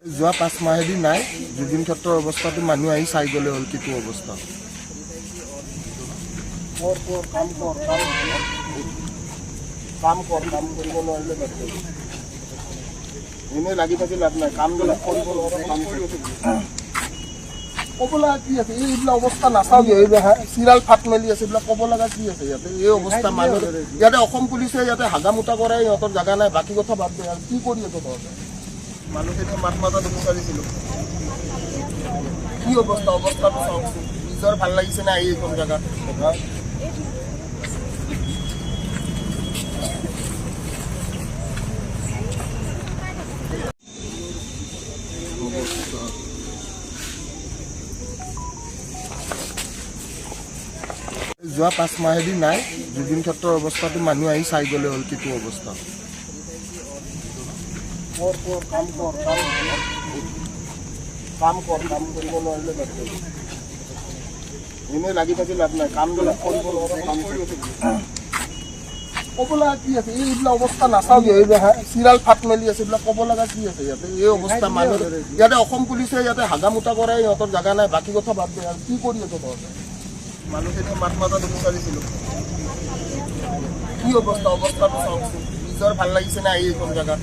যোৱা 5 মাহেদি নাই জুবিন ক্ষেত্ৰৰ অৱস্থাটো মানুহ আহি চাই গ'লে হ'ল কিটো অৱস্থা কাম কৰিব নোৱাৰিলে এনেই লাগি থাকি লাভ নাই কামবিলাক কৰিব নোৱাৰে কাম ক'ব লগা কি আছে এইবিলাক অৱস্থা নাচাওঁগে এইবিলাক চিৰাল ফাট মেলি আছে এইবিলাক ক'ব লগা কি আছে ইয়াতে এই অৱস্থা মানুহ ইয়াতে অসম পুলিচে ইয়াতে হাগামোটা কৰে সিহঁতৰ জেগা নাই বাকী কথা বাদ দিয়ে আৰু কি কৰি আছে তহঁতে মানুহখিনিয়ে মাত মাতাটো বিচাৰিছিলোঁ কি অৱস্থাটো চাওকচোন নিজৰ ভাল লাগিছে না এইখন জেগাত যোৱা 5 মাহেদি নাই জুবিন ক্ষেত্ৰৰ অৱস্থাটো মানুহ আহি চাই গ'লে হ'ল কিটো অৱস্থা কাম কৰিব নোৱাৰিলে এনেই লাগি থাকি লাভ নাই কামবিলাক কৰিব নোৱাৰে কাম ক'ব লগা কি আছে এইবিলাক অৱস্থা নাচাওঁগে এইবিলাক চিৰাল ফাট মেলি আছে এইবিলাক ক'ব লগা কি আছে ইয়াতে এই অৱস্থা মানুহ ইয়াতে অসম পুলিচে ইয়াতে হাগামোটা কৰে সিহঁতৰ জেগা নাই বাকী কথা বাদ দিয়ে আৰু কি কৰি আছে তহঁতে মানুহখিনিয়ে মাত মাতাটো বিচাৰিছিলোঁ কি অৱস্থাটো চাওকচোন নিজৰ ভাল লাগিছে না এইখন জেগাত